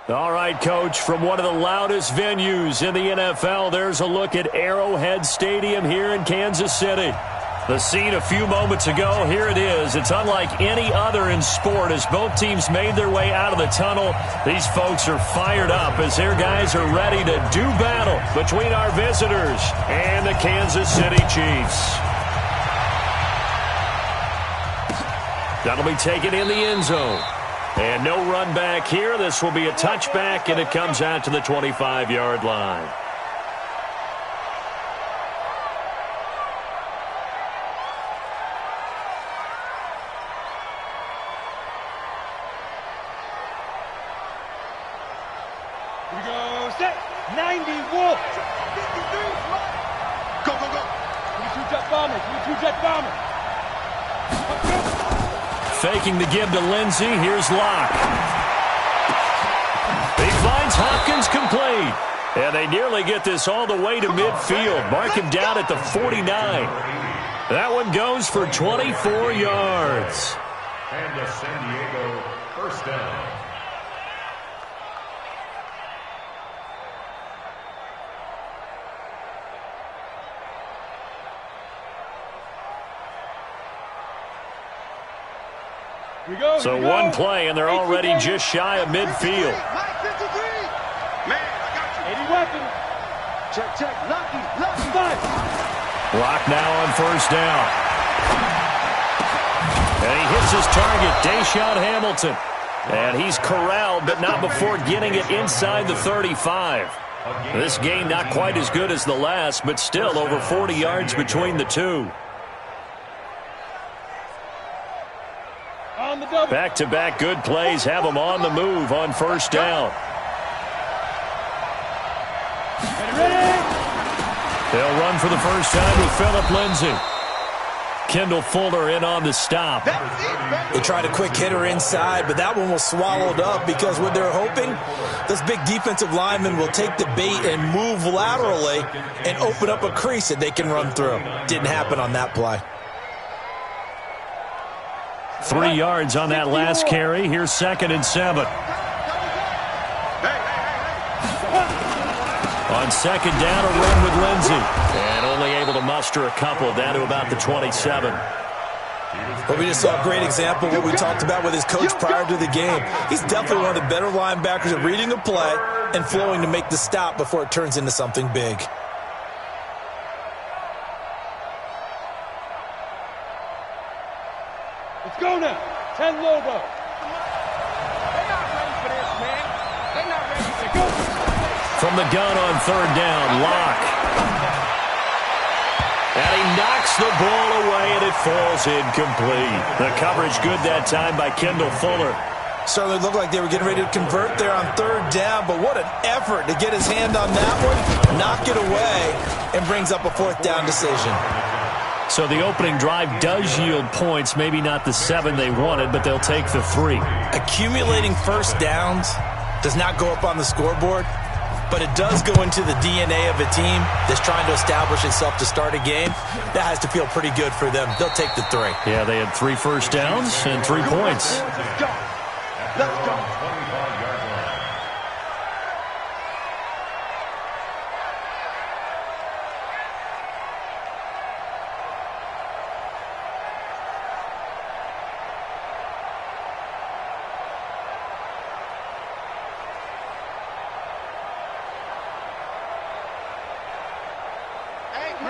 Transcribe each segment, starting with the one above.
All right, Coach, from one of the loudest venues in the NFL, there's a look at Arrowhead Stadium here in Kansas City. The scene a few moments ago, here it is. It's unlike any other in sport as both teams made their way out of the tunnel. These folks are fired up as their guys are ready to do battle between our visitors and the Kansas City Chiefs. That'll be taken in the end zone. And no run back here. This will be a touchback, and it comes out to the 25-yard line. Here we go, set, 90, wolf. Go, go, go. 22 jet bomber, 22 jet bomber. Faking the give to Lindsey. Here's Locke. He finds Hopkins complete. And they nearly get this all the way to midfield. Mark him down at the 49. That one goes for 24 yards. And the San Diego first down. So one play, and they're already just shy of midfield. 80 weapons. Check. Lucky. Lock now on first down. And he hits his target, Deshaun Hamilton. And he's corralled, but not before getting it inside the 35. This game not quite as good as the last, but still over 40 yards between the two. Back-to-back good plays have them on the move on first down. They'll run for the first time with Phillip Lindsay. Kendall Fuller in on the stop. They tried a quick hitter inside, but that one was swallowed up because what they're hoping, this big defensive lineman will take the bait and move laterally and open up a crease that they can run through. Didn't happen on that play. 3 yards on that last carry. Here's 2nd and 7. On second down, a run with Lindsey. And only able to muster a couple down to about the 27. Well, we just saw a great example of what we talked about with his coach prior to the game. He's definitely one of the better linebackers at reading a play and flowing to make the stop before it turns into something big. Let's go now. 10 Lobo. They're not ready for this, man. They're not ready to go. From the gun on third down, Locke. And he knocks the ball away, and it falls incomplete. The coverage good that time by Kendall Fuller. Certainly looked like they were getting ready to convert there on third down, but what an effort to get his hand on that one, knock it away, and brings up a fourth down decision. So the opening drive does yield points, maybe not the 7 they wanted, but they'll take the 3. Accumulating first downs does not go up on the scoreboard, but it does go into the DNA of a team that's trying to establish itself to start a game. That has to feel pretty good for them. They'll take the 3. Yeah, they had 3 first downs and 3 points. Let's go.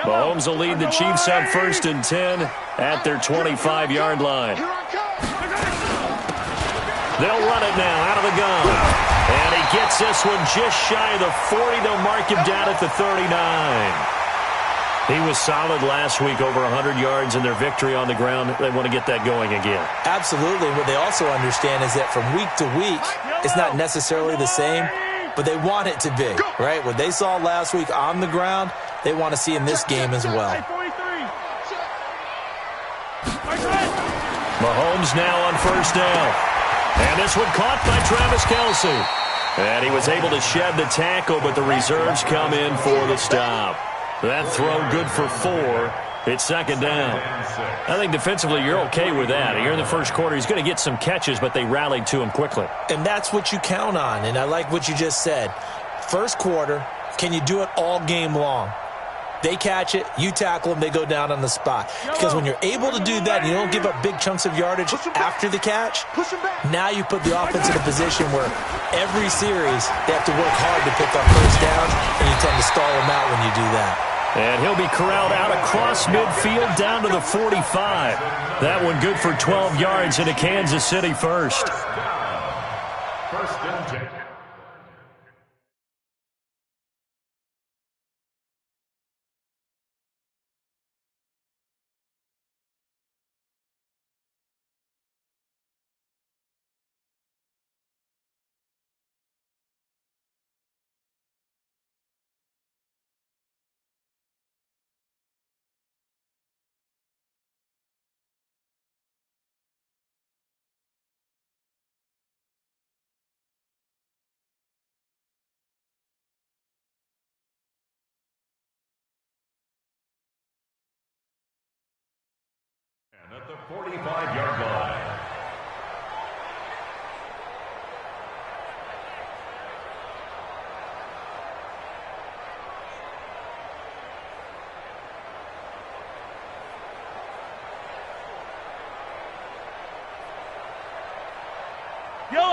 Mahomes will lead the Chiefs on 1st and 10 at their 25-yard line. They'll run it now out of the gun. And he gets this one just shy of the 40. They'll mark him down at the 39. He was solid last week, over 100 yards in their victory on the ground. They want to get that going again. Absolutely. What they also understand is that from week to week, it's not necessarily the same, but they want it to be, right? What they saw last week on the ground, they want to see in this game as well. Mahomes now on first down. And this one caught by Travis Kelce. And he was able to shed the tackle, but the reserves come in for the stop. That throw good for 4. It's second down. I think defensively you're okay with that. Here in the first quarter, he's going to get some catches, but they rallied to him quickly. And that's what you count on, and I like what you just said. First quarter, can you do it all game long? They catch it, you tackle them, they go down on the spot. Because when you're able to do that and you don't give up big chunks of yardage after the catch, now you put the offense in a position where every series they have to work hard to pick up first downs, and you tend to stall them out when you do that. And he'll be corralled out across midfield down to the 45. That one good for 12 yards into Kansas City first. First and 10. At the 45-yard line.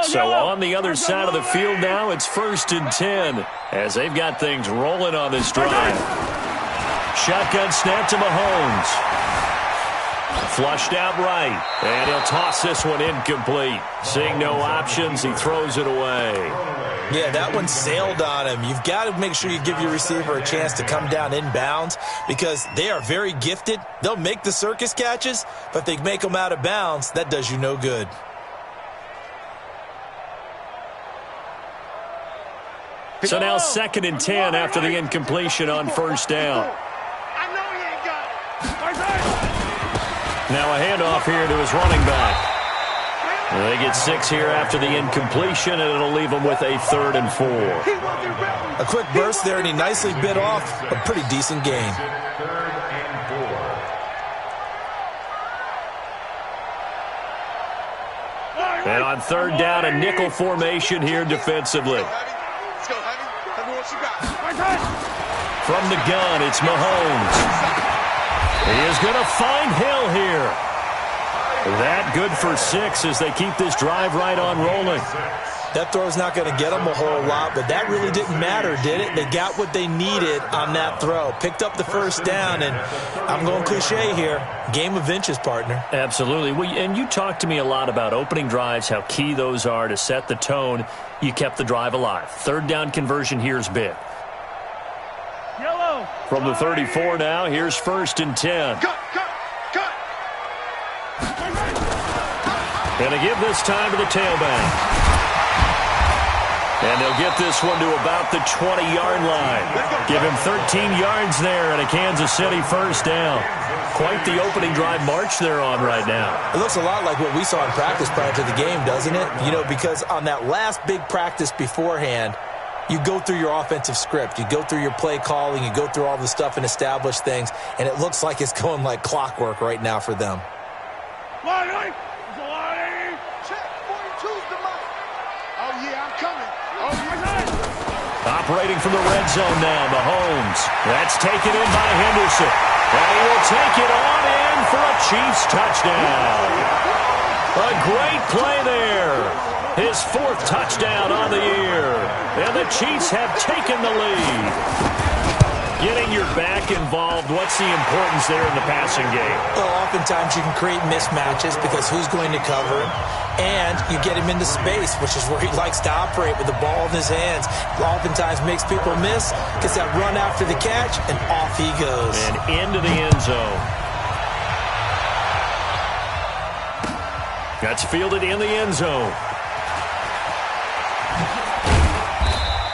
So on the other side of the field now, it's 1st and 10 as they've got things rolling on this drive. Shotgun snap to Mahomes. Flushed out right, and he'll toss this one incomplete. Seeing no options, he throws it away. Yeah, that one sailed on him. You've got to make sure you give your receiver a chance to come down inbounds because they are very gifted. They'll make the circus catches, but if they make them out of bounds, that does you no good. So now 2nd and 10 after the incompletion on first down. Now a handoff here to his running back. They get 6 here after the incompletion, and it'll leave them with a 3rd and 4. A quick burst there, and he nicely bit off a pretty decent gain. 3rd and 4. And on 3rd down, a nickel formation here defensively. Let's go, Heavy. Tell me what you got. From the gun, it's Mahomes. He is going to find Hill here. That good for 6 as they keep this drive right on rolling. That throw's not going to get them a whole lot, but that really didn't matter, did it? They got what they needed on that throw. Picked up the first down, and I'm going cliche here. Game of inches, partner. Absolutely. Well, and you talked to me a lot about opening drives, how key those are to set the tone. You kept the drive alive. 3rd down conversion here is big. From the 34 now, here's 1st and 10. Cut. And they give this time to the tailback. And they'll get this one to about the 20-yard line. Give him 13 yards there and a Kansas City first down. Quite the opening drive march they're on right now. It looks a lot like what we saw in practice prior to the game, doesn't it? You know, because on that last big practice beforehand, you go through your offensive script. You go through your play calling. You go through all the stuff and establish things. And it looks like it's going like clockwork right now for them. Check. 42's the mark. Oh, yeah, I'm coming. Oh, yeah. Operating from the red zone now, Mahomes. That's taken in by Henderson. And he will take it on in for a Chiefs touchdown. A great play there. His 4th touchdown on the year. And the Chiefs have taken the lead. Getting your back involved, what's the importance there in the passing game? Well, oftentimes you can create mismatches because who's going to cover him? And you get him into space, which is where he likes to operate with the ball in his hands. Oftentimes makes people miss, gets that run after the catch, and off he goes. And into the end zone. That's fielded in the end zone.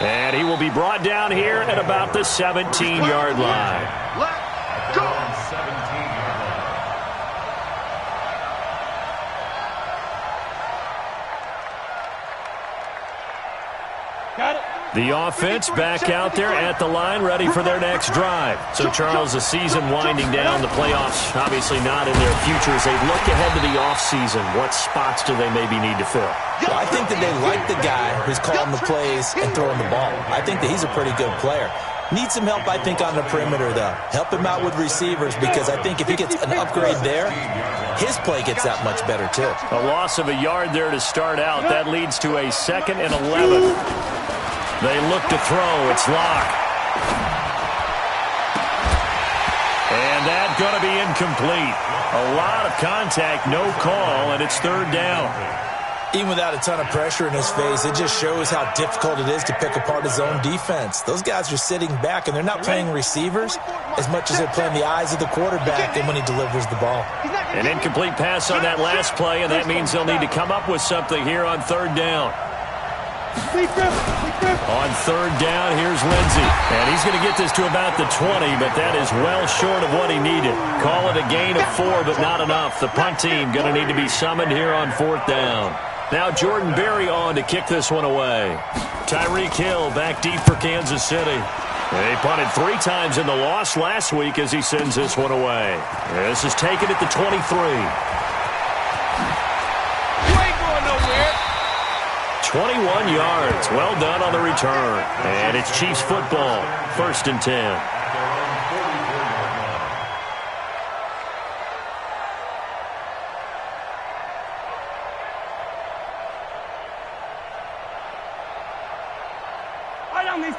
And he will be brought down here at about the 17-yard line. Let's go. 17-yard line. Got it. The offense back out there at the line, ready for their next drive. So, Charles, the season winding down, the playoffs obviously not in their future. As they look ahead to the offseason, what spots do they maybe need to fill? Well, I think that they like the guy who's calling the plays and throwing the ball. I think that he's a pretty good player. Needs some help, I think, on the perimeter, though. Help him out with receivers, because I think if he gets an upgrade there, his play gets that much better, too. A loss of a yard there to start out. That leads to a 2nd and 11. They look to throw. It's Locke. And that's going to be incomplete. A lot of contact, no call, and it's 3rd down. Even without a ton of pressure in his face, it just shows how difficult it is to pick apart his own defense. Those guys are sitting back, and they're not playing receivers as much as they're playing the eyes of the quarterback and when he delivers the ball. An incomplete pass on that last play, and that means they'll need to come up with something here on 3rd down. On 3rd down, here's Lindsey. And he's going to get this to about the 20, but that is well short of what he needed. Call it a gain of 4, but not enough. The punt team going to need to be summoned here on 4th down. Now Jordan Berry on to kick this one away. Tyreek Hill back deep for Kansas City. They punted 3 times in the loss last week as he sends this one away. This is taken at the 23. You ain't going nowhere. 21 yards. Well done on the return. And it's Chiefs football. 1st and 10.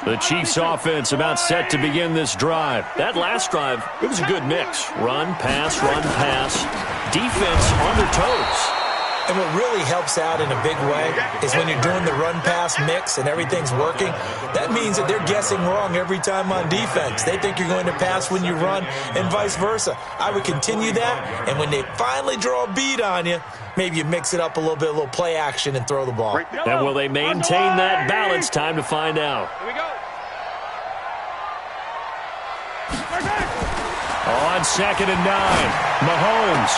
The Chiefs offense about set to begin this drive. That last drive, it was a good mix. Run, pass, defense on their toes. And what really helps out in a big way is when you're doing the run-pass mix and everything's working, that means that they're guessing wrong every time on defense. They think you're going to pass when you run and vice versa. I would continue that, and when they finally draw a beat on you, maybe you mix it up a little bit, a little play action, and throw the ball. And will they maintain that balance? Time to find out. Here we go. On 2nd and 9, Mahomes.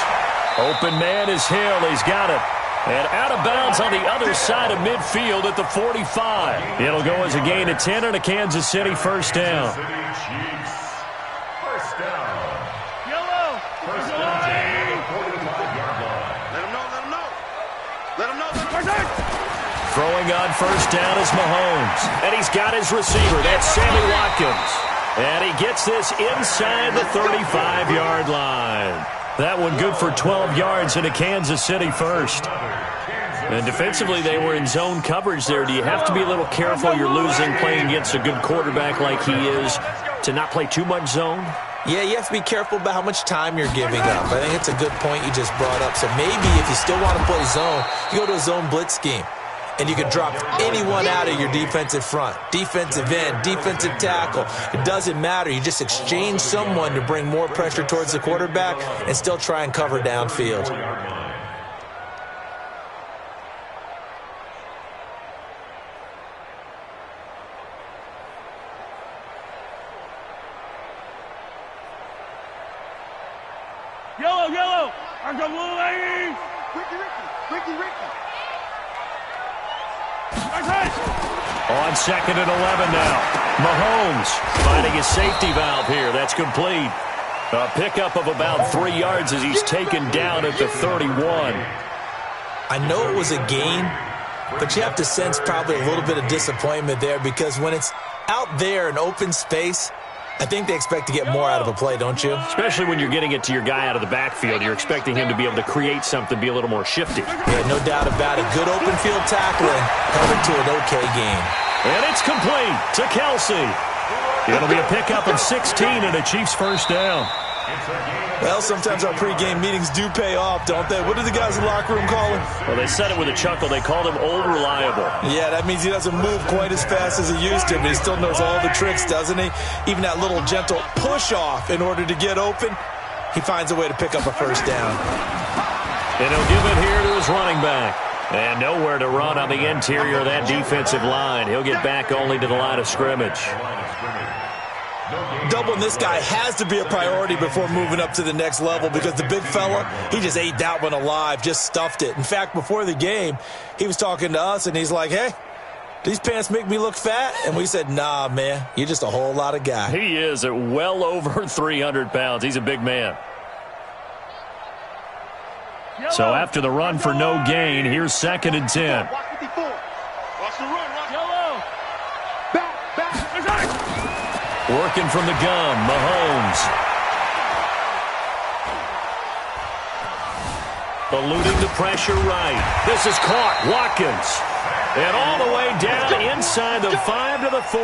Open man is Hill. He's got it. And out of bounds on the other side of midfield at the 45. It'll go as a gain of 10 and a Kansas City 1st down. First down. Yellow. First down. 45-yard line. Let him know. Let him know. Throwing on 1st down is Mahomes. And he's got his receiver. That's Sammy Watkins. And he gets this inside the 35-yard line. That one good for 12 yards in a Kansas City 1st. And defensively, they were in zone coverage there. Do you have to be a little careful? You're losing playing against a good quarterback like he is to not play too much zone? Yeah, you have to be careful about how much time you're giving up. I think it's a good point you just brought up. So maybe if you still want to play zone, you go to a zone blitz scheme. And you can drop anyone out of your defensive front, defensive end, defensive tackle. It doesn't matter. You just exchange someone to bring more pressure towards the quarterback and still try and cover downfield. Yellow. I'm the blue ladies. Ricky. On 2nd and 11 now. Mahomes finding a safety valve here. That's complete. A pickup of about 3 yards as he's taken down at the 31. I know it was a gain, but you have to sense probably a little bit of disappointment there because when it's out there in open space, I think they expect to get more out of a play, don't you? Especially when you're getting it to your guy out of the backfield. You're expecting him to be able to create something, be a little more shifty. Yeah, no doubt about it. Good open field tackling, held it to an okay gain. And it's complete to Kelsey. It'll be a pickup of 16 and a Chiefs 1st down. Well, sometimes our pregame meetings do pay off, don't they? What do the guys in the locker room call him? Well, they said it with a chuckle. They called him Old Reliable. Yeah, that means he doesn't move quite as fast as he used to, but he still knows all the tricks, doesn't he? Even that little gentle push-off in order to get open, he finds a way to pick up a 1st down. And he'll give it here to his running back. And nowhere to run on the interior of that defensive line. He'll get back only to the line of scrimmage. Doubling this guy has to be a priority before moving up to the next level because the big fella, he just ate that one alive, just stuffed it. In fact, before the game, he was talking to us, and he's like, hey, these pants make me look fat? And we said, nah, man, you're just a whole lot of guy. He is at well over 300 pounds. He's a big man. So after the run for no gain, here's 2nd and 10. Watch 54. Watch the run. Yellow. Back. Working from the gun, Mahomes. Eluding the pressure right. This is caught. Watkins. And all the way down inside the 5 to the 4.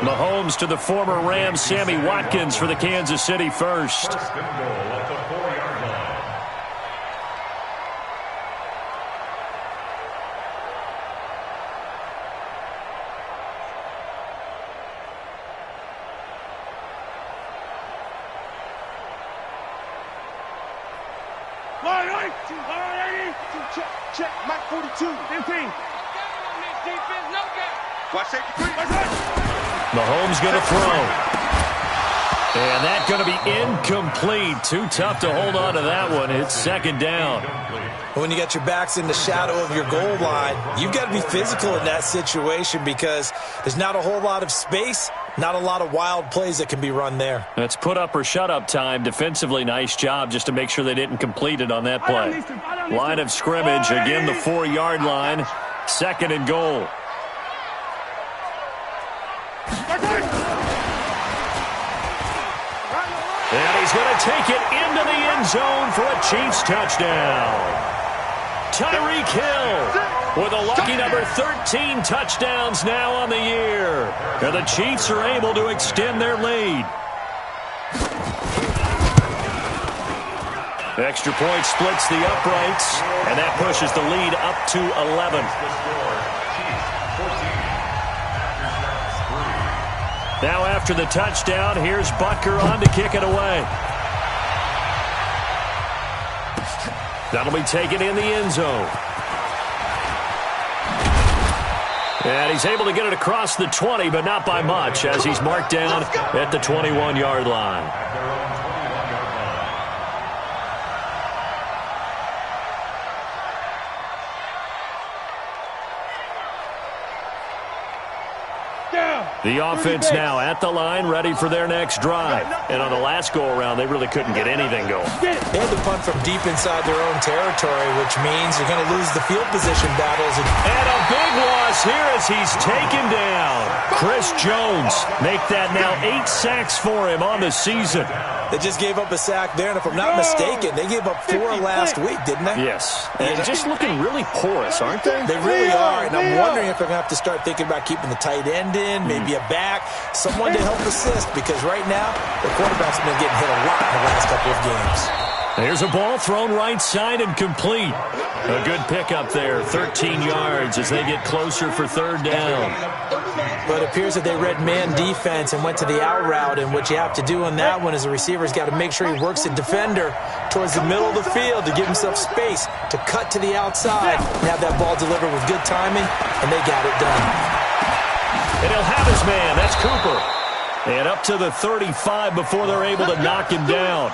Mahomes to the former Rams, Sammy Watkins for the Kansas City first. First and goal at the 4-yard line. Check. Mike 42. 15. Watch safety 3. Mahomes going to throw. And that's going to be incomplete. Too tough to hold on to that one. It's 2nd down. When you got your backs in the shadow of your goal line, you've got to be physical in that situation because there's not a whole lot of space, not a lot of wild plays that can be run there. That's put up or shut up time. Defensively, nice job just to make sure they didn't complete it on that play. Line of scrimmage, again the 4-yard line. 2nd and goal. And he's going to take it into the end zone for a Chiefs touchdown. Tyreek Hill with a lucky number 13 touchdowns now on the year. And the Chiefs are able to extend their lead. Extra point splits the uprights, and that pushes the lead up to 11. Now after the touchdown, here's Butker on to kick it away. That'll be taken in the end zone. And he's able to get it across the 20, but not by much, as he's marked down at the 21-yard line. The offense now at the line, ready for their next drive. And on the last go-around, they really couldn't get anything going. They had to punt from deep inside their own territory, which means you're going to lose the field position battles. And a big loss here as he's taken down. Chris Jones make that now 8 sacks for him on the season. They just gave up a sack there, and if I'm not mistaken, they gave up 4 last week, didn't they? Yes. And just looking really porous, aren't they? They really are, and I'm wondering if they're going to have to start thinking about keeping the tight end in, maybe a back, someone to help assist, because right now, the quarterback's been getting hit a lot in the last couple of games. There's a ball thrown right side and complete. A good pickup there, 13 yards as they get closer for 3rd down. But it appears that they read man defense and went to the out route, and what you have to do on that one is the receiver's got to make sure he works the defender towards the middle of the field to give himself space to cut to the outside and have that ball delivered with good timing, and they got it done. And he'll have his man. That's Cooper. And up to the 35 before they're able to knock him down.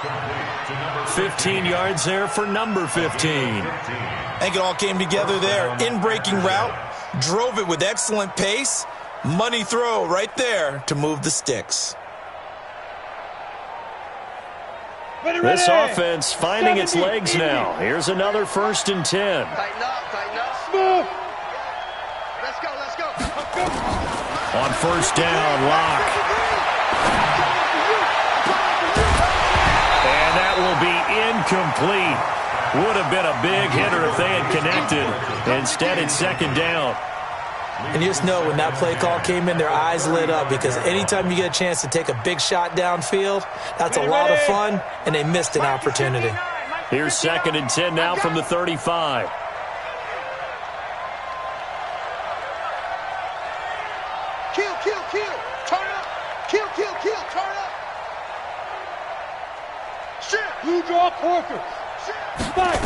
15 yards there for number 15. I think it all came together there. In-breaking route, drove it with excellent pace. Money throw right there to move the sticks. This offense finding its legs now. Here's another 1st and 10. Tighten up. Smooth. Let's go. On 1st down, Locke. And that will be incomplete. Would have been a big hitter if they had connected. Instead, it's 2nd down. And you just know when that play call came in, their eyes lit up, because anytime you get a chance to take a big shot downfield, that's a lot of fun, and they missed an opportunity. Here's 2nd and 10 now from the 35. Kill. Turn up. Kill. Turn up. Shit. You draw Corker. Spike.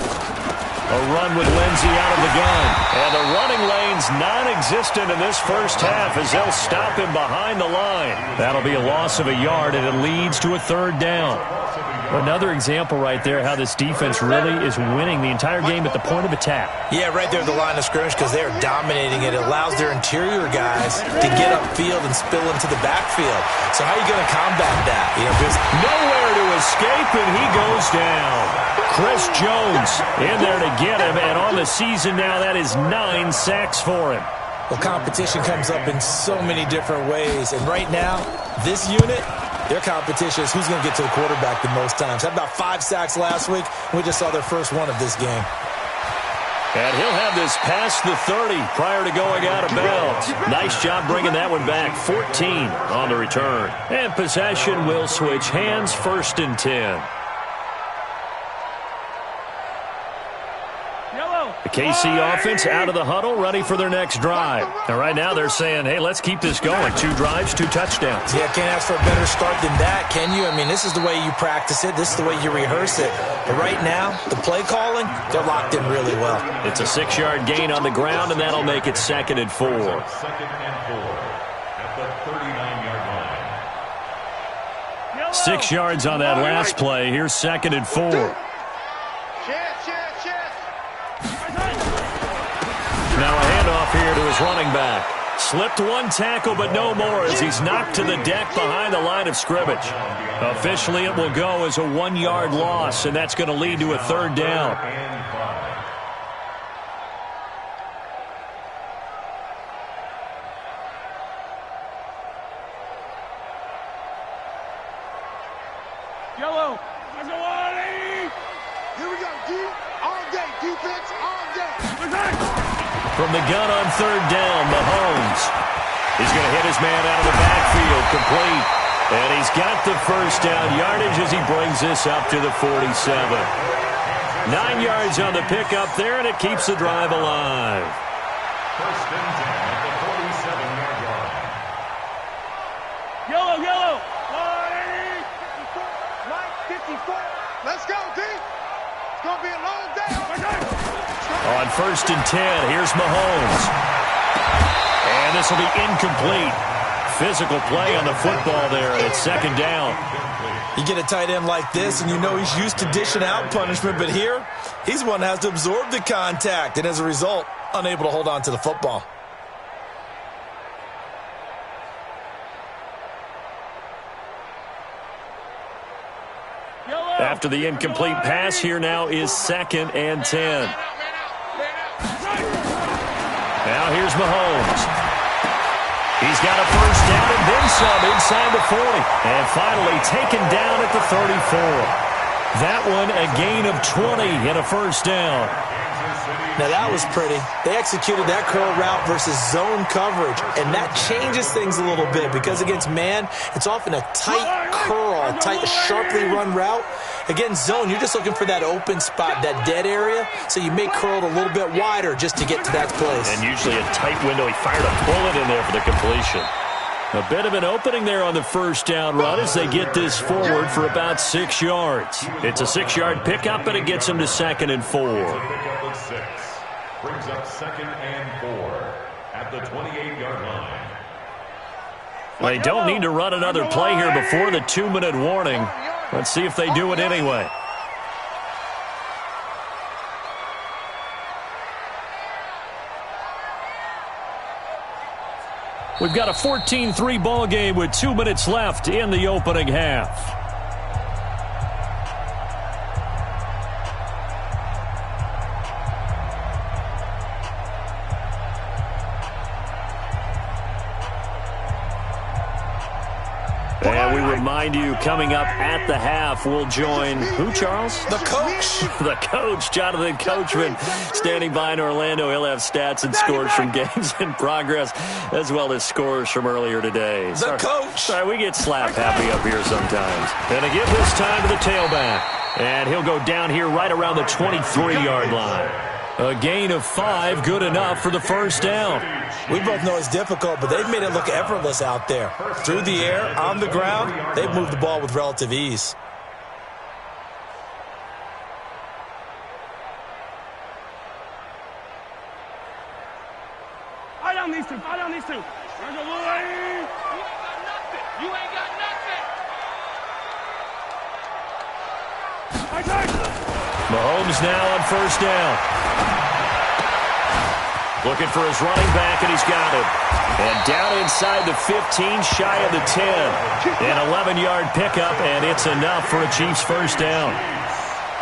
A run with Lindsey out of the gun. And the running lane's non-existent in this first half as they'll stop him behind the line. That'll be a loss of a yard, and it leads to a third down. Another example right there how this defense really is winning the entire game at the point of attack. Yeah, right there at the line of scrimmage because they are dominating it. It allows their interior guys to get upfield and spill into the backfield. So how are you going to combat that? You know, there's nowhere to escape, and he goes down. Chris Jones in there to get him, and on the season now, that is 9 sacks for him. Well, competition comes up in so many different ways, and right now, this unit, their competition is who's going to get to the quarterback the most times. Had about 5 sacks last week, and we just saw their first one of this game. And he'll have this past the 30 prior to going out of bounds. Nice job bringing that one back. 14 on the return. And possession will switch hands, 1st and 10. The KC offense out of the huddle, ready for their next drive. And right now they're saying, hey, let's keep this going. 2 drives, 2 touchdowns. Yeah, can't ask for a better start than that, can you? I mean, this is the way you practice it. This is the way you rehearse it. But right now, the play calling, they're locked in really well. It's a 6-yard gain on the ground, and that'll make it 2nd and 4. 2nd and 4 at the 39-yard line. 6 yards on that last play. Here's 2nd and 4. Now a handoff here to his running back. Slipped 1 tackle, but no more as he's knocked to the deck behind the line of scrimmage. Officially, it will go as a 1-yard loss, and that's going to lead to a 3rd down. Yellow. Here we go, D. All day. Defense all day. From the gun on 3rd down, Mahomes. He's going to hit his man out of the backfield, complete. And he's got the 1st down yardage as he brings this up to the 47. 9 yards on the pickup there, and it keeps the drive alive. 1st and 10 at the 47-yard line. Yellow. 54. Let's go, D. It's going to be a long day. On 1st and 10, here's Mahomes. And this will be incomplete. Physical play on the football there, and it's 2nd down. You get a tight end like this, and you know he's used to dishing out punishment, but here, he's the one that has to absorb the contact, and as a result, unable to hold on to the football. After the incomplete pass, here now is 2nd and 10. Now here's Mahomes. He's got a 1st down and then some inside the 40. And finally taken down at the 34. That one a gain of 20 and a 1st down. Now that was pretty. They executed that curl route versus zone coverage, and that changes things a little bit because against man, it's often a tight curl, sharply run route. Against zone, you're just looking for that open spot, that dead area, so you make curl a little bit wider just to get to that place. And usually a tight window. He fired a bullet in there for the completion. A bit of an opening there on the 1st down run as they get this forward for about 6 yards. It's a 6-yard pickup, and it gets them to 2nd and 4. Pickup of 6 brings up 2nd and 4 at the 28-yard line. They don't need to run another play here before the 2-minute warning. Let's see if they do it anyway. We've got a 14-3 ball game with 2 minutes left in the opening half. And we remind you, coming up at the half, we'll join who, Charles? The coach. The coach, Jonathan Coachman, standing by in Orlando. He'll have stats and scores from games in progress, as well as scores from earlier today. The coach. Sorry, we get slap happy up here sometimes. And to give this time to the tailback. And he'll go down here right around the 23-yard line. A gain of 5, good enough for the 1st down. We both know it's difficult, but they've made it look effortless out there. Through the air, on the ground, they've moved the ball with relative ease. Mahomes now on first down. Looking for his running back, and he's got him. And down inside the 15, shy of the 10. An 11-yard pickup, and it's enough for a Chiefs first down.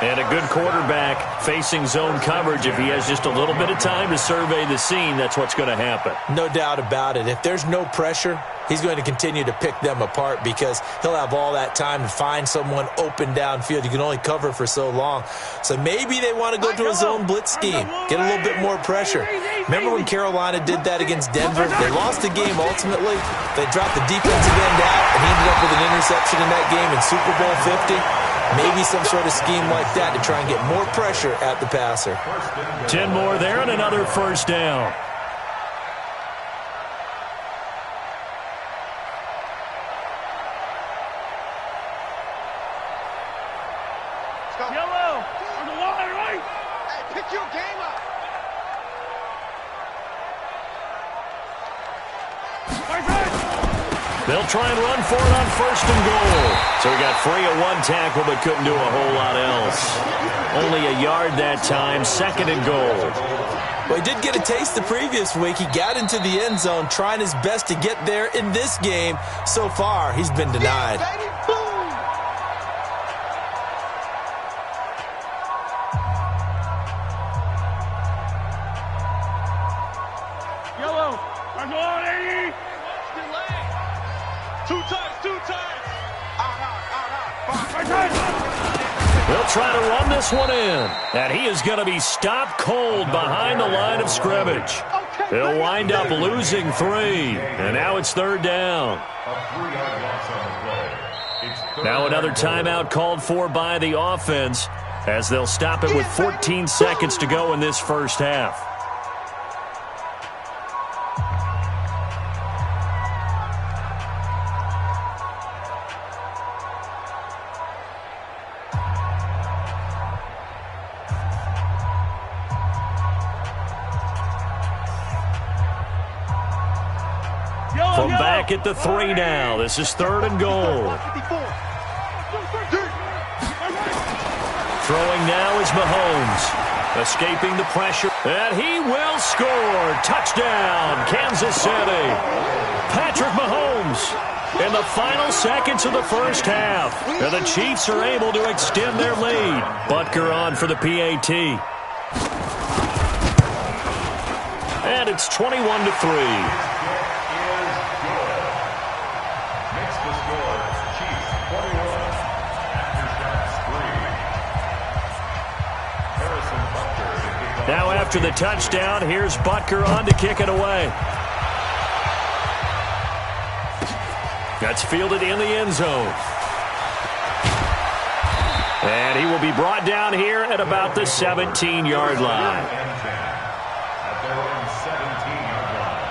And a good quarterback facing zone coverage. If he has just a little bit of time to survey the scene, that's what's going to happen. No doubt about it. If there's no pressure, he's going to continue to pick them apart because he'll have all that time to find someone open downfield. You can only cover for so long. So maybe they want to go to a zone blitz scheme, get a little bit more pressure. Remember when Carolina did that against Denver? They lost the game ultimately. They dropped the defensive end out, and he ended up with an interception in that game in Super Bowl 50. Maybe some sort of scheme like that to try and get more pressure at the passer. 10 more there and another first down. Yellow, on the line, right? Hey, pick your game up. They'll try and run for it on first and goal. So he got free of one tackle but couldn't do a whole lot else. Only a yard that time, second and goal. Well, he did get a taste the previous week. He got into the end zone trying his best to get there in this game. So far, he's been denied. Yellow, I'm going 80. Two times. They'll try to run this one in. And he is going to be stopped cold behind the line of scrimmage. He'll wind up losing 3. And now it's third down. Now another timeout called for by the offense as they'll stop it with 14 seconds to go in this first half. From back at the 3 now. This is third and goal. Throwing now is Mahomes. Escaping the pressure. And he will score. Touchdown, Kansas City. Patrick Mahomes in the final seconds of the first half. And the Chiefs are able to extend their lead. Butker on for the PAT. And it's 21-3. Now after the touchdown, here's Butker on to kick it away. That's fielded in the end zone. And he will be brought down here at about the 17-yard line. At their own 17-yard line.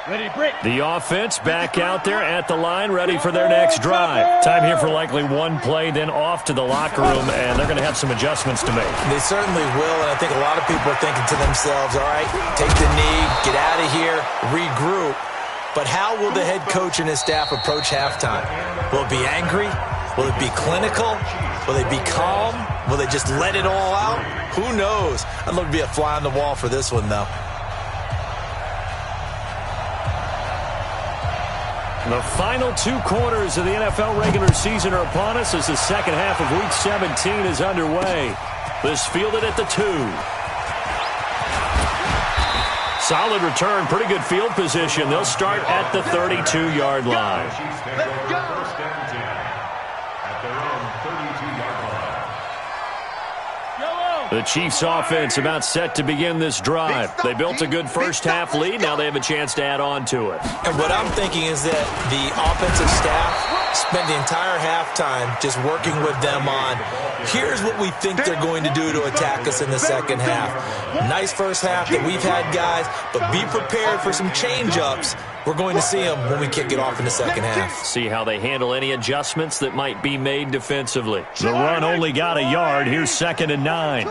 Ready, break. The offense back out there at the line, ready for their next drive. Time here for likely one play, then off to the locker room, and they're going to have some adjustments to make. They certainly will, and I think a lot of people are thinking to themselves, all right, take the knee, get out of here, regroup. But how will the head coach and his staff approach halftime? Will it be angry? Will it be clinical? Will they be calm? Will they just let it all out? Who knows? I'd love to be a fly on the wall for this one, though. The final 2 quarters of the NFL regular season are upon us as the second half of Week 17 is underway. This fielded at the 2. Solid return, pretty good field position. They'll start at the 32-yard line. Let's go. First and 10 at their own 32-yard line. The Chiefs offense about set to begin this drive. They built a good first half lead. Now they have a chance to add on to it. And what I'm thinking is that the offensive staff spent the entire halftime just working with them on, here's what we think they're going to do to attack us in the second half. Nice first half that we've had, guys, but be prepared for some change-ups. We're going to see them when we kick it off in the second half. See how they handle any adjustments that might be made defensively. The run only got a yard. Here's second and 9.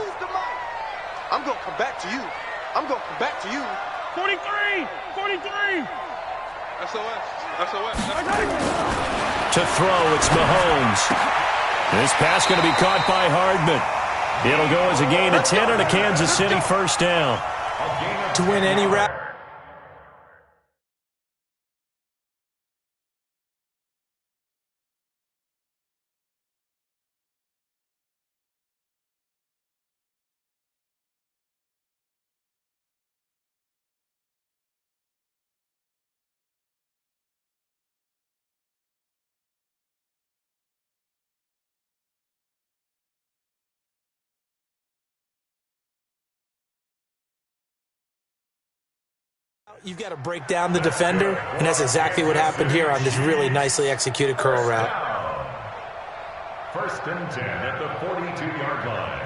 I'm going to come back to you. I'm going to come back to you. 43! 43! SOS. SOS. To throw, it's Mahomes. This pass going to be caught by Hardman. It'll go as a gain of 10 and a Kansas City first down. To win any round. You've got to break down the defender, and that's exactly what happened here on this really nicely executed curl route. First and 10 at the 42-yard line.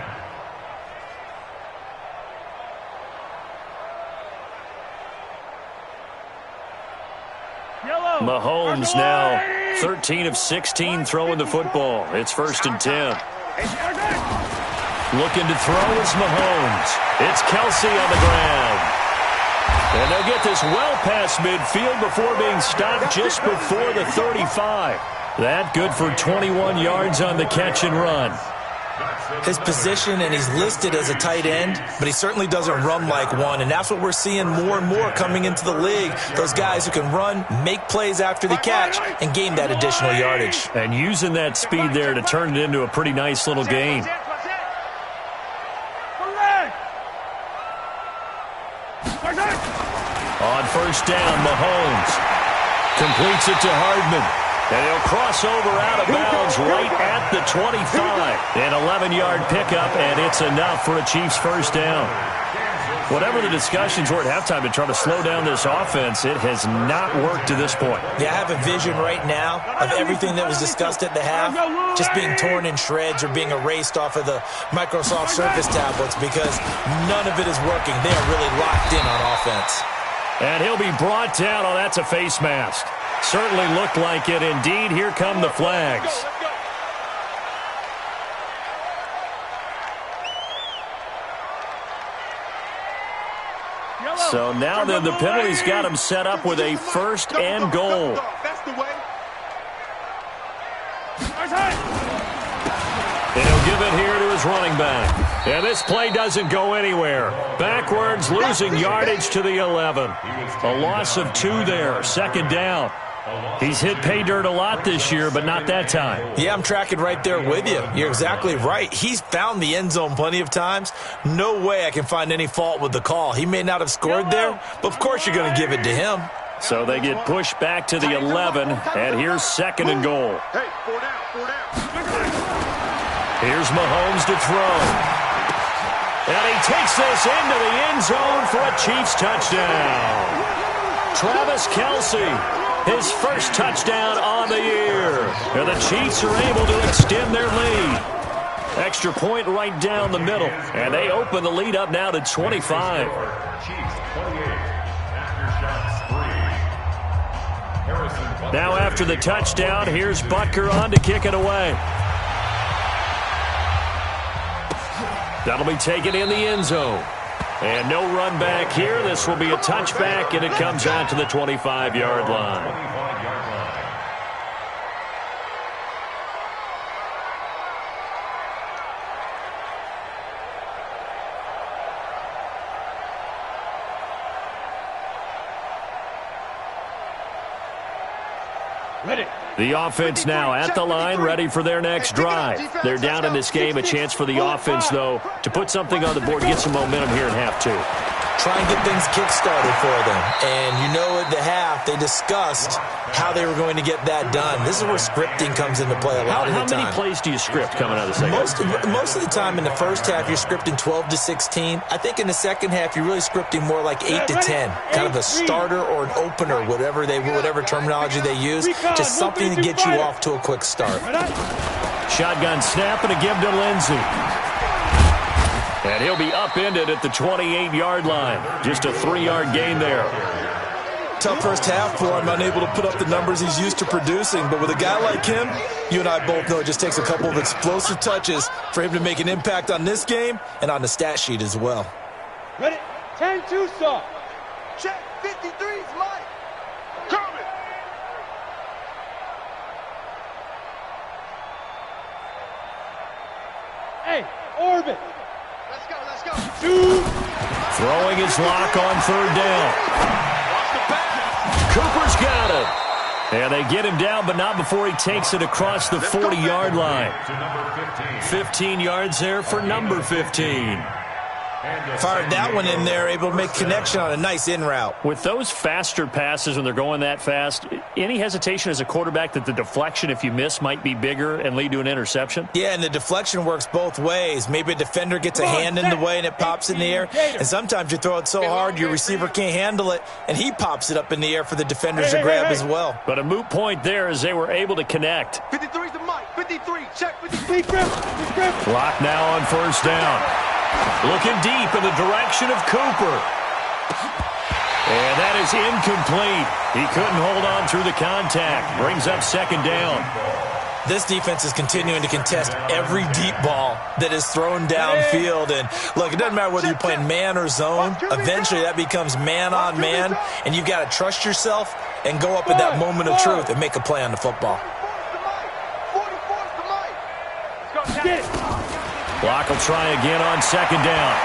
Mahomes now 13 of 16 throwing the football. It's first and 10. Looking to throw is Mahomes. It's Kelsey on the ground. And they'll get this well past midfield before being stopped just before the 35. That good for 21 yards on the catch and run. His position, and he's listed as a tight end, but he certainly doesn't run like one, and that's what we're seeing more and more coming into the league. Those guys who can run, make plays after the catch, and gain that additional yardage. And using that speed there to turn it into a pretty nice little gain. On first down, Mahomes completes it to Hardman. And he'll cross over out of bounds right at the 25. An 11-yard pickup, and it's enough for a Chiefs first down. Whatever the discussions were at halftime to try to slow down this offense, it has not worked to this point. Yeah, I have a vision right now of everything that was discussed at the half just being torn in shreds or being erased off of the Microsoft Surface tablets because none of it is working. They are really locked in on offense. And he'll be brought down. Oh, that's a face mask. Certainly looked like it. Indeed, here come the flags. So now then the penalty's got him set up with a first and goal. And he'll give it here to his running back. And this play doesn't go anywhere. Backwards, losing yardage to the 11. A loss of 2 there, second down. He's hit pay dirt a lot this year, but not that time. Yeah, I'm tracking right there with you. You're exactly right. He's found the end zone plenty of times. No way I can find any fault with the call. He may not have scored there, but of course you're going to give it to him. So they get pushed back to the 11, and here's second and goal. Hey, 4 down, 4 down. Here's Mahomes to throw. And he takes this into the end zone for a Chiefs touchdown. Travis Kelce. His first touchdown on the year. And the Chiefs are able to extend their lead. Extra point right down the middle. And they open the lead up now to 25. Chiefs 28. After shots 3. Now after the touchdown, here's Butker on to kick it away. That'll be taken in the end zone. And no run back here. This will be a touchback, and it comes out to the 25-yard line. The offense now at the line, ready for their next drive. They're down in this game. A chance for the offense, though, to put something on the board, get some momentum here in half 2. Try and get things kick-started for them. And you know at the half, they discussed how they were going to get that done. This is where scripting comes into play a lot of the time. How many plays do you script coming out of the second? Most of the time in the first half, you're scripting 12 to 16. I think in the second half, you're really scripting more like 8 to 10. Kind of a starter or an opener, whatever terminology they use. Just something to get you off to a quick start. Shotgun snap and a give to Lindsey. And he'll be upended at the 28-yard line. Just a 3-yard gain there. tough first half for him, unable to put up the numbers he's used to producing. But with a guy like him, you and I both know it just takes a couple of explosive touches for him to make an impact on this game and on the stat sheet as well. Ready? 10-2 stop. Check. 53's Mike. Coming. Hey, orbit. Let's go. 2. Throwing his lock on third down. Cooper's got it. And they get him down, but not before he takes it across the 40-yard line. 15 yards there for number 15. Fired that one in there, able to make connection on a nice in route. With those faster passes when they're going that fast, any hesitation as a quarterback that the deflection, if you miss, might be bigger and lead to an interception? Yeah, and the deflection works both ways. Maybe a defender gets a hand in the way and it pops in the air. And sometimes you throw it so hard your receiver can't handle it, and he pops it up in the air for the defenders to grab as well. But a moot point there as they were able to connect. 53's the Mike. 53. Check. 53. Clock now on first down. Looking deep in the direction of Cooper. And that is incomplete. He couldn't hold on through the contact. Brings up second down. This defense is continuing to contest every deep ball that is thrown downfield. And look, it doesn't matter whether you're playing man or zone. Eventually that becomes man on man. And you've got to trust yourself and go up at that moment of truth and make a play on the football. 44's the Mike. Get it. Block will try again on second down.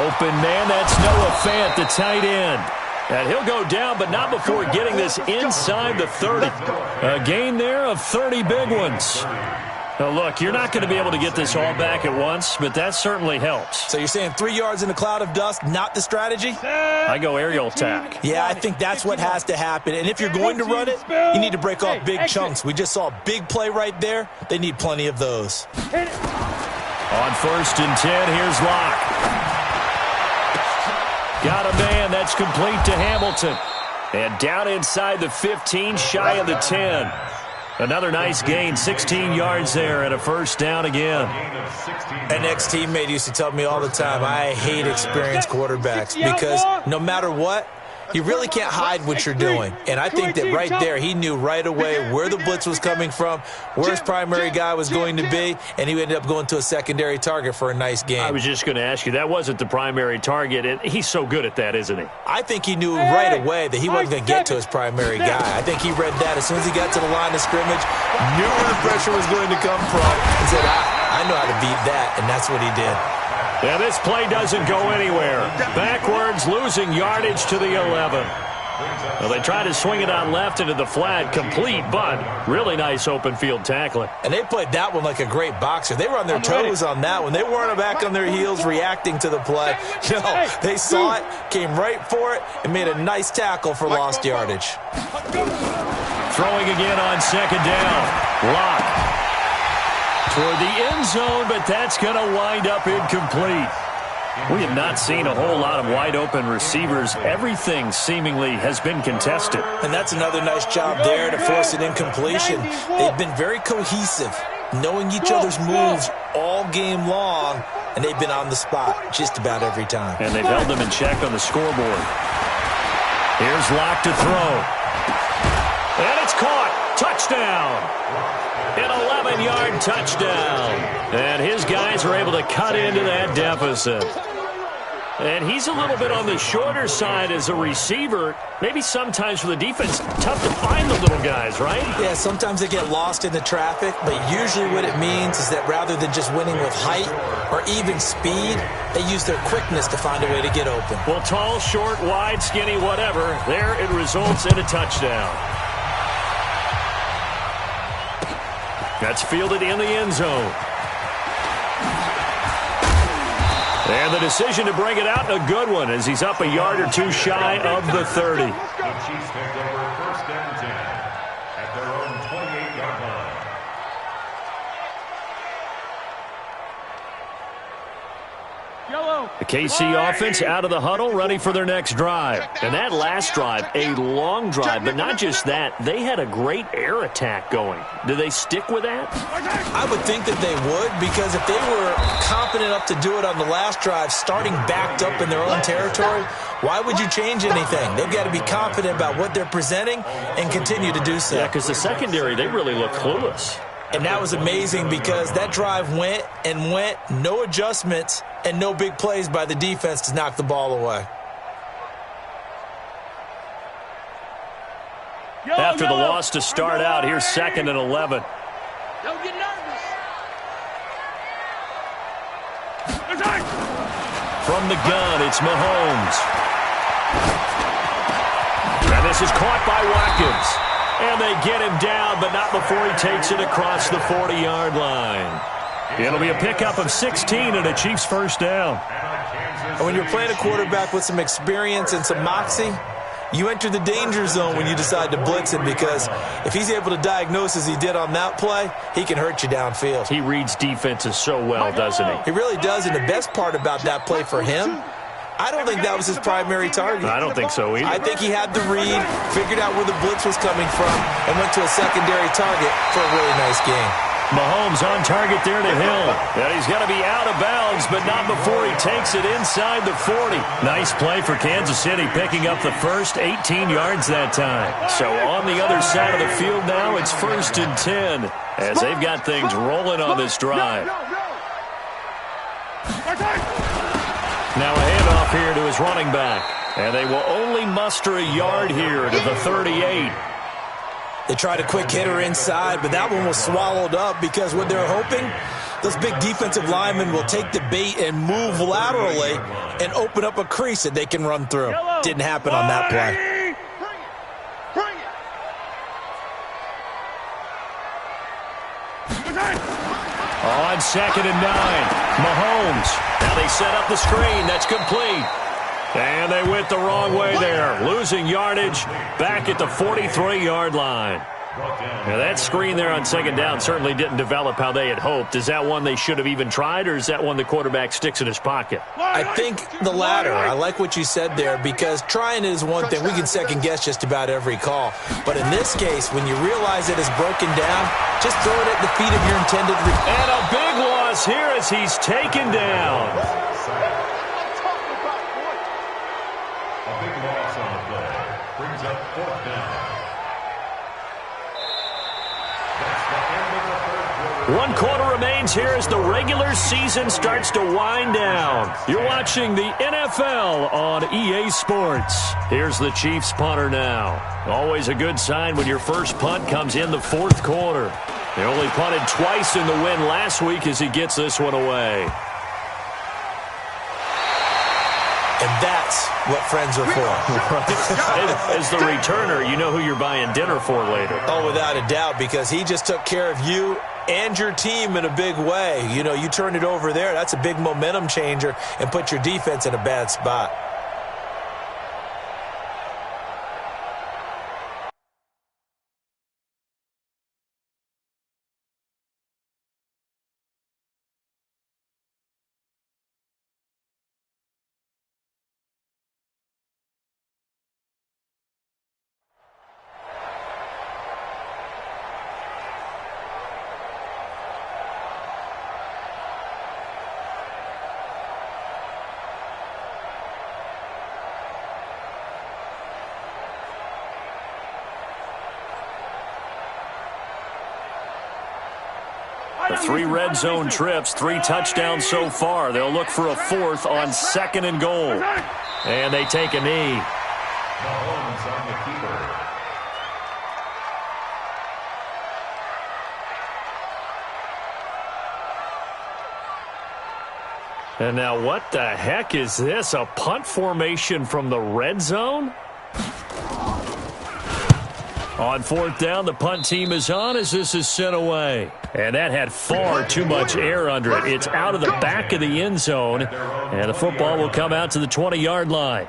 Open man, that's Noah Fant, the tight end. And he'll go down, but not before getting this inside the 30. A gain there of 30 big ones. Now, look, you're not going to be able to get this all back at once, but that certainly helps. So you're saying 3 yards in a cloud of dust, not the strategy? I go aerial attack. Yeah, I think that's what has to happen. And if you're going to run it, you need to break off big chunks. We just saw a big play right there. They need plenty of those. On first and 10, here's Locke. Got a man. That's complete to Hamilton. And down inside the 15, shy of the 10. Another nice gain, 16 yards there and a first down again. An ex-teammate used to tell me all the time, I hate experienced quarterbacks because no matter what, you really can't hide what you're doing. And I think that right there, he knew right away where the blitz was coming from, where his primary guy was going to be, and he ended up going to a secondary target for a nice game. I was just going to ask you, that wasn't the primary target. And he's so good at that, isn't he? I think he knew right away that he wasn't going to get to his primary guy. I think he read that as soon as he got to the line of scrimmage, knew where the pressure was going to come from, and said, I know how to beat that, and that's what he did. Yeah, this play doesn't go anywhere. Backwards, losing yardage to the 11. Well, they try to swing it on left into the flat, complete, but really nice open field tackling. And they played that one like a great boxer. They were on their toes on that one. They weren't back on their heels reacting to the play. No, they saw it, came right for it, and made a nice tackle for lost yardage. Throwing again on second down. Locke. Toward the end zone, but that's going to wind up incomplete. We have not seen a whole lot of wide-open receivers. Everything seemingly has been contested. And that's another nice job there to force an incompletion. They've been very cohesive, knowing each other's moves all game long, and they've been on the spot just about every time. And they've held them in check on the scoreboard. Here's Locke to throw. And it's caught. Touchdown. An 11-yard touchdown. And his guys are able to cut into that deficit. And he's a little bit on the shorter side as a receiver. Maybe sometimes for the defense, tough to find the little guys, right? Yeah, sometimes they get lost in the traffic, but usually what it means is that rather than just winning with height or even speed, they use their quickness to find a way to get open. Well, tall, short, wide, skinny, whatever, there it results in a touchdown. That's fielded in the end zone. And the decision to bring it out, a good one, as he's up a yard or two shy of the 30. The Chiefs take over first and 10 at their own 28-yard line. Yellow. The KC offense out of the huddle, ready for their next drive. And that last drive, a long drive, but not just that. They had a great air attack going. Do they stick with that? I would think that they would, because if they were confident enough to do it on the last drive, starting backed up in their own territory, why would you change anything? They've got to be confident about what they're presenting and continue to do so. Yeah, because the secondary, they really look clueless. And that was amazing because that drive went and went, no adjustments, and no big plays by the defense to knock the ball away. After the loss to start out, here's 2nd and 11. Don't get nervous. From the gun, it's Mahomes. And this is caught by Watkins. And they get him down, but not before he takes it across the 40-yard line. It'll be a pickup of 16 and a Chiefs first down. And when you're playing a quarterback with some experience and some moxie, you enter the danger zone when you decide to blitz him, because if he's able to diagnose as he did on that play, he can hurt you downfield. He reads defenses so well, doesn't he? He really does, and the best part about that play for him, I don't think that was his primary target. I don't think so either. I think he had the read, figured out where the blitz was coming from, and went to a secondary target for a really nice game. Mahomes on target there to Hill. And he's going to be out of bounds, but not before he takes it inside the 40. Nice play for Kansas City, picking up the first 18 yards that time. So on the other side of the field now, it's 1st and 10 as they've got things rolling on this drive. Now a handoff here to his running back. And they will only muster a yard here to the 38. They tried a quick hitter inside, but that one was swallowed up because what they're hoping, those big defensive linemen will take the bait and move laterally and open up a crease that they can run through. Didn't happen on that play. On 2nd and 9, Mahomes. Now they set up the screen. That's complete. And they went the wrong way there, losing yardage back at the 43-yard line. Now that screen there on 2nd down certainly didn't develop how they had hoped. Is that one they should have even tried, or is that one the quarterback sticks in his pocket? I think the latter. I like what you said there, because trying is one thing. We can second-guess just about every call. But in this case, when you realize it is broken down, just throw it at the feet of your intended receiver. And a big loss here as he's taken down. A big loss on the play. Brings up 4th down. 1 quarter remains here as the regular season starts to wind down. You're watching the NFL on EA Sports. Here's the Chiefs punter now. Always a good sign when your first punt comes in the 4th quarter. They only punted twice in the win last week as he gets this one away. And that's what friends are for. As the returner, you know who you're buying dinner for later. Oh, without a doubt, because he just took care of you and your team in a big way. You know, you turned it over there. That's a big momentum changer and put your defense in a bad spot. The 3 red zone trips, 3 touchdowns so far. They'll look for a 4th on 2nd and goal. And they take a knee. Mahomes on the keeper. And now what the heck is this? A punt formation from the red zone? On 4th down, the punt team is on as this is sent away. And that had far too much air under it. It's out of the back of the end zone. And the football will come out to the 20-yard line.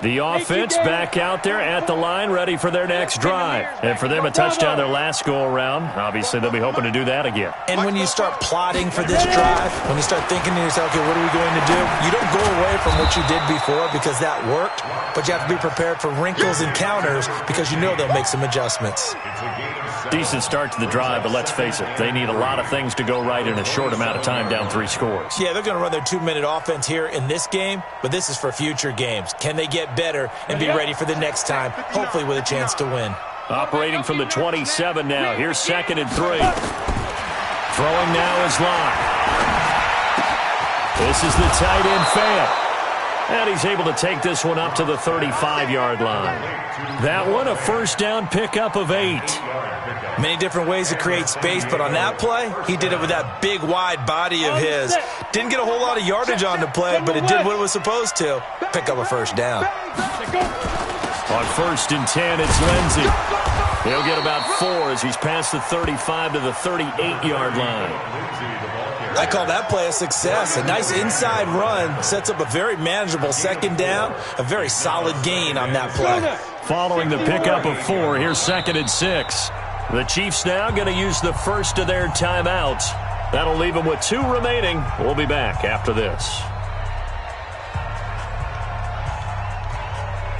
The offense back out there at the line, ready for their next drive. And for them, a touchdown their last go-around. Obviously, they'll be hoping to do that again. And when you start plotting for this drive, when you start thinking to yourself, okay, what are we going to do? You don't go away from what you did before because that worked, but you have to be prepared for wrinkles and counters because you know they'll make some adjustments. Decent start to the drive, but let's face it, they need a lot of things to go right in a short amount of time, down 3 scores. Yeah, they're going to run their 2-minute offense here in this game, but this is for future games. Can they get better and be ready for the next time, hopefully with a chance to win? Operating from the 27 now. Here's 2nd and 3. Throwing now is Locke. This is the tight end Fant. And he's able to take this one up to the 35-yard line. That one, a first down pickup of 8. Many different ways to create space, but on that play, he did it with that big, wide body of his. Didn't get a whole lot of yardage on the play, but it did what it was supposed to. Pick up a first down. On 1st and 10, it's Lindsey. He'll get about 4 as he's past the 35 to the 38-yard line. I call that play a success. A nice inside run sets up a very manageable 2nd down, a very solid gain on that play. Following the pickup of 4, here's 2nd and 6. The Chiefs now going to use the first of their timeouts. That'll leave them with 2 remaining. We'll be back after this.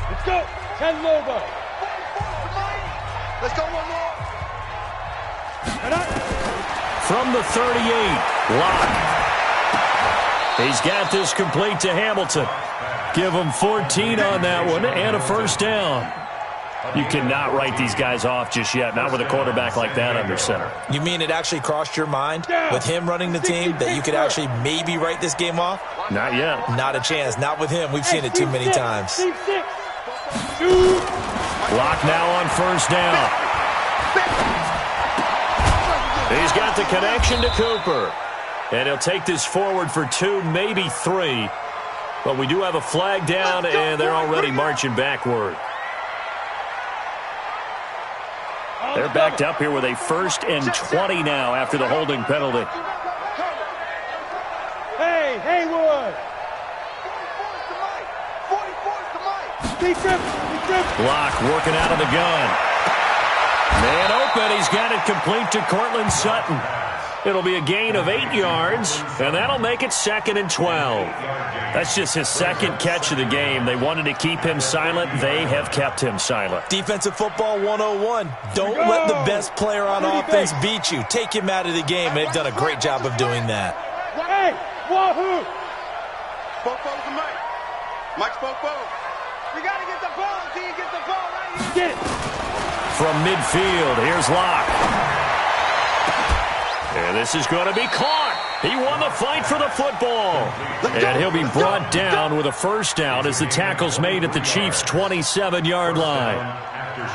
Let's go. 10 Lobo. Let's go one more. From the 38, Locke. He's got this complete to Hamilton. Give him 14 on that one and a first down. You cannot write these guys off just yet, not with a quarterback like that under center. You mean it actually crossed your mind with him running the team that you could actually maybe write this game off? Not yet. Not a chance. Not with him. We've seen it too many times. Locke now on first down. He's got the connection to Cooper. And he'll take this forward for 2, maybe 3. But we do have a flag down, and they're already marching backward. They're backed up here with a 1st and 20 now after the holding penalty. Hey, Haywood. 44's Locke working out of the gun. Man open, he's got it complete to Cortland Sutton. It'll be a gain of 8 yards, and that'll make it 2nd and 12. That's just his 2nd catch of the game. They wanted to keep him silent. They have kept him silent. Defensive football 101. Don't let the best player on offense beat you. Take him out of the game, and they've done a great job of doing that. Hey, wahoo! Spoko's the Mike. Mike Spoko. We got to get the ball. Until you get the ball right here. Get it. From midfield, here's Locke. And this is going to be caught. He won the fight for the football. And he'll be brought down with a first down as the tackle's made at the Chiefs' 27-yard line.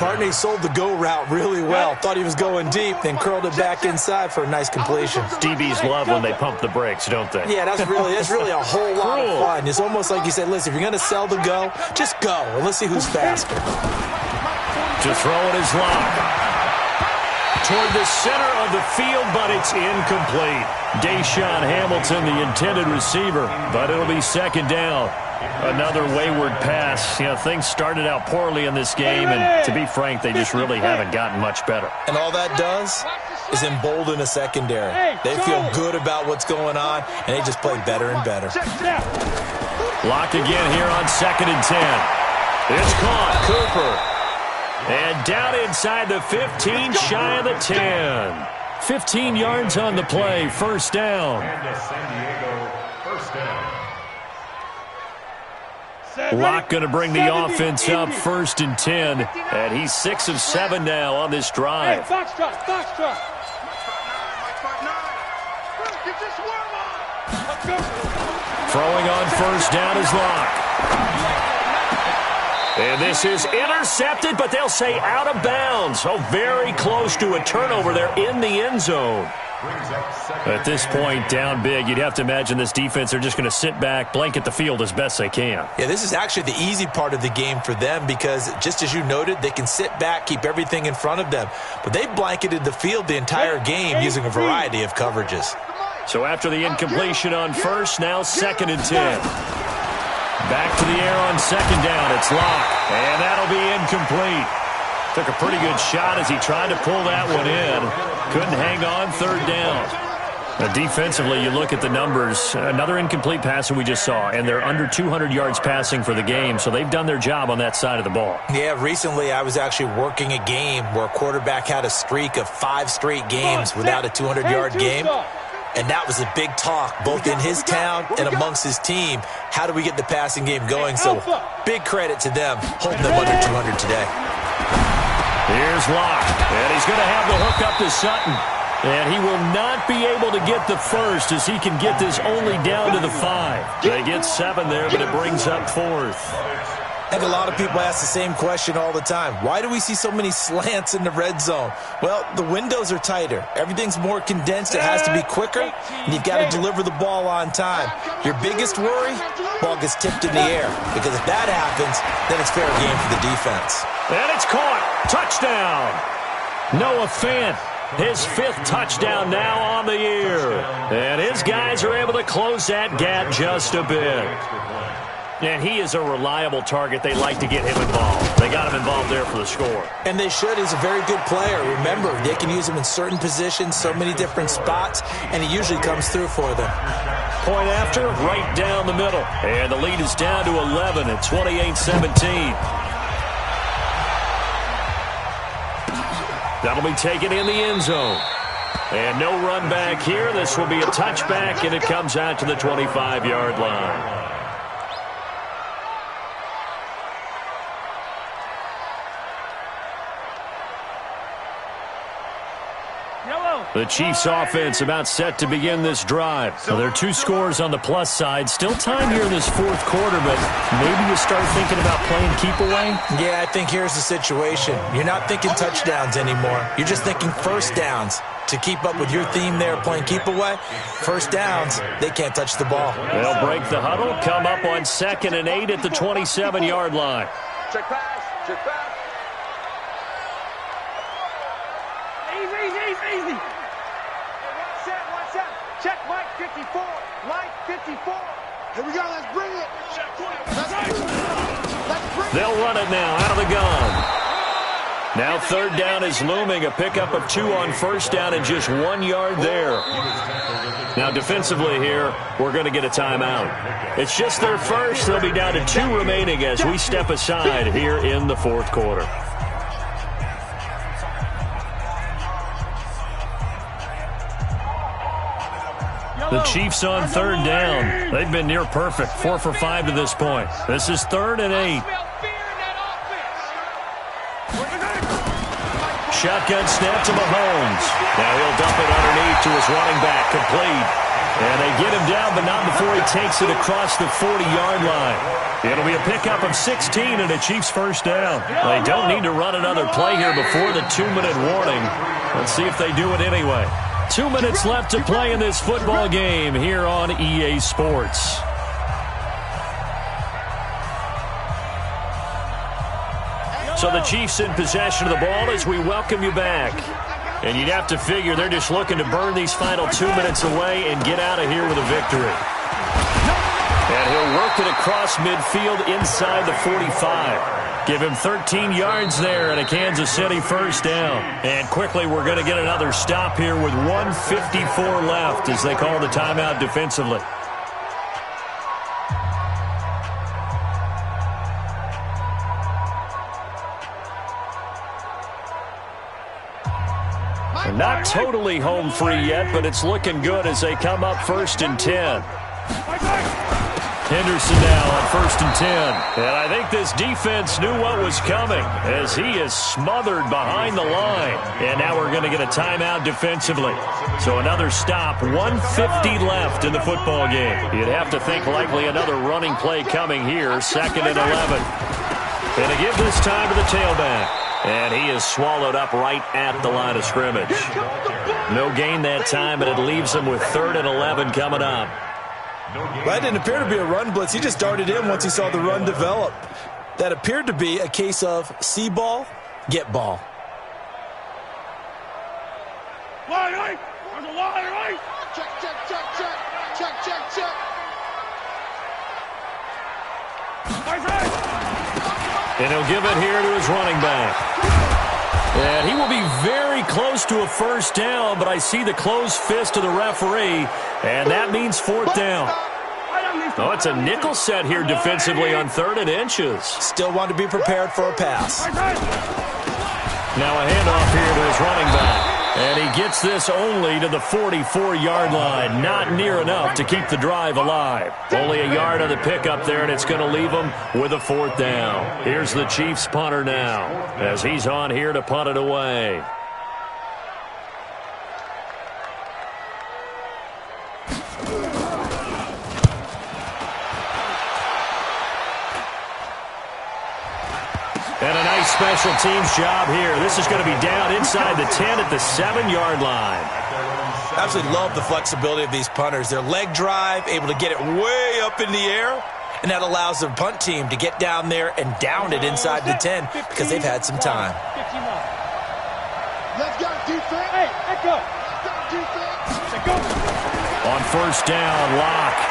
Barney sold the go route really well. Thought he was going deep, then curled it back inside for a nice completion. DBs love when they pump the brakes, don't they? Yeah, that's really a whole lot of fun. It's almost like you said, listen, if you're going to sell the go, just go. And let's see who's faster. To throw it is Locke. Toward the center of the field, but it's incomplete. Deshaun Hamilton, the intended receiver, but it'll be 2nd down. Another wayward pass. You know, things started out poorly in this game, and to be frank, they just really haven't gotten much better. And all that does is embolden a secondary. They feel good about what's going on, and they just play better and better. Locke again here on 2nd and 10. It's caught. Cooper. And down inside the 15, shy of the 10. 15 yards on the play, first down. Locke going to bring the offense up, 1st and 10. And he's 6 of 7 now on this drive. Hey, foxtrot. Throwing on first down is Locke. And this is intercepted, but they'll say out of bounds. So very close to a turnover there in the end zone. At this point, down big, you'd have to imagine this defense are just going to sit back, blanket the field as best they can. Yeah, this is actually the easy part of the game for them because, just as you noted, they can sit back, keep everything in front of them. But they blanketed the field the entire game using a variety of coverages. So after the incompletion on first, now 2nd and 10. Back to the air on second down. It's Locke, and that'll be incomplete. Took a pretty good shot as he tried to pull that one in. Couldn't hang on third down. Now, defensively, you look at the numbers. Another incomplete pass that we just saw, and they're under 200 yards passing for the game, so they've done their job on that side of the ball. Yeah, recently I was actually working a game where a quarterback had a streak of 5 straight games without a 200-yard game. And that was a big talk, both in his town and amongst his team. How do we get the passing game going? So big credit to them, holding them under 200 today. Here's Locke, and he's going to have the hook up to Sutton. And he will not be able to get the first as he can get this only down to the 5. They get 7 there, but it brings up 4th. I think a lot of people ask the same question all the time. Why do we see so many slants in the red zone? Well, the windows are tighter. Everything's more condensed. It has to be quicker, and you've got to deliver the ball on time. Your biggest worry, ball gets tipped in the air, because if that happens, then it's fair game for the defense. And it's caught. Touchdown. Noah Fant, his 5th touchdown now on the year. And his guys are able to close that gap just a bit. And he is a reliable target. They like to get him involved. They got him involved there for the score. And they should. He's a very good player. Remember, they can use him in certain positions, so many different spots, and he usually comes through for them. Point after, right down the middle. And the lead is down to 11 at 28-17. That'll be taken in the end zone. And no run back here. This will be a touchback, and it comes out to the 25-yard line. The Chiefs offense about set to begin this drive. So there are 2 scores on the plus side. Still time here in this 4th quarter, but maybe you start thinking about playing keep away? Yeah, I think here's the situation. You're not thinking touchdowns anymore. You're just thinking first downs. To keep up with your theme there, playing keep away, first downs, they can't touch the ball. They'll break the huddle, come up on 2nd and 8 at the 27-yard line. Check pass. Check pass. Easy. One set. Check Mike 54. Mike 54. Here we go. Let's bring it. Let's bring it. They'll run it now out of the gun. Now 3rd down is looming. A pickup of 2 on 1st down and just 1 yard there. Now defensively here, we're going to get a timeout. It's just their first. They'll be down to 2 remaining as we step aside here in the 4th quarter. The Chiefs on 3rd down. They've been near perfect, 4 for 5 to this point. This is 3rd and 8. Shotgun snap to Mahomes. Now he'll dump it underneath to his running back, complete. And they get him down, but not before he takes it across the 40-yard line. It'll be a pickup of 16 and a Chiefs first down. They don't need to run another play here before the 2-minute warning. Let's see if they do it anyway. 2 minutes left to play in this football game here on EA Sports. So the Chiefs in possession of the ball as we welcome you back. And you'd have to figure they're just looking to burn these final 2 minutes away and get out of here with a victory. And he'll work it across midfield inside the 45. Give him 13 yards there and a Kansas City first down. And quickly we're going to get another stop here with 1:54 left as they call the timeout defensively. Not totally home free yet, but it's looking good as they come up 1st and 10. Henderson now on 1st and 10. And I think this defense knew what was coming as he is smothered behind the line. And now we're going to get a timeout defensively. So another stop, 1:50 left in the football game. You'd have to think likely another running play coming here, 2nd and 11. And to give this time to the tailback. And he is swallowed up right at the line of scrimmage. No gain that time, and it leaves him with 3rd and 11 coming up. That didn't appear to be a run blitz. He just darted in once he saw the run develop. That appeared to be a case of see ball, get ball. Line right. There's a line right. Check. And he'll give it here to his running back. And he will be very close to a first down, but I see the closed fist of the referee, and that means fourth down. Oh, it's a nickel set here defensively on 3rd and inches. Still want to be prepared for a pass. Now a handoff here to his running back. And he gets this only to the 44-yard line. Not near enough to keep the drive alive. Only a yard on the pickup there, and it's going to leave him with a fourth down. Here's the Chiefs punter now as he's on here to punt it away. And a nice special teams job here. This is going to be down inside the 10 at the 7-yard line. I absolutely love the flexibility of these punters. Their leg drive, able to get it way up in the air, and that allows the punt team to get down there and down it inside the 10 because they've had some time. Let's go, defense. Hey, let's go. Let's go, defense. Let's go. On first down, Locke.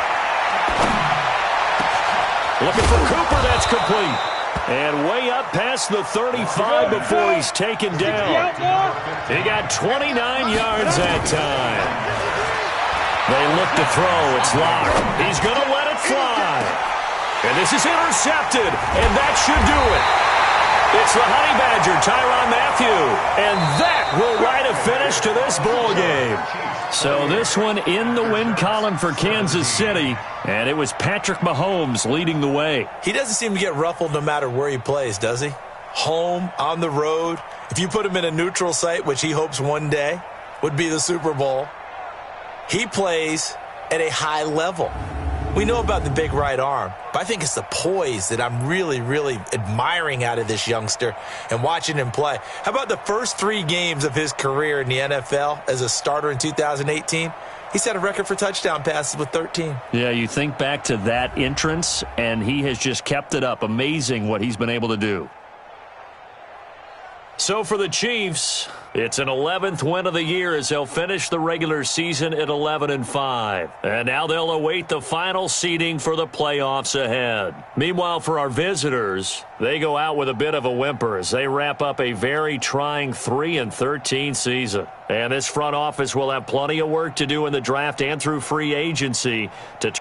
Looking for Cooper. That's complete. And way up past the 35 before he's taken down. He got 29 yards that time. They look to throw. It's Locke. He's going to let it fly. And this is intercepted. And that should do it. It's the Honey Badger, Tyrann Mathieu. And that will write a finish to this ball game. So this one in the win column for Kansas City. And it was Patrick Mahomes leading the way. He doesn't seem to get ruffled no matter where he plays, does he? Home, on the road. If you put him in a neutral site, which he hopes one day would be the Super Bowl, he plays at a high level. We know about the big right arm, but I think it's the poise that I'm really, really admiring out of this youngster and watching him play. How about the first 3 games of his career in the NFL as a starter in 2018? He set a record for touchdown passes with 13. Yeah, you think back to that entrance, and he has just kept it up. Amazing what he's been able to do. So for the Chiefs, it's an 11th win of the year as they'll finish the regular season at 11-5. And now they'll await the final seeding for the playoffs ahead. Meanwhile, for our visitors, they go out with a bit of a whimper as they wrap up a very trying 3-13 season. And this front office will have plenty of work to do in the draft and through free agency to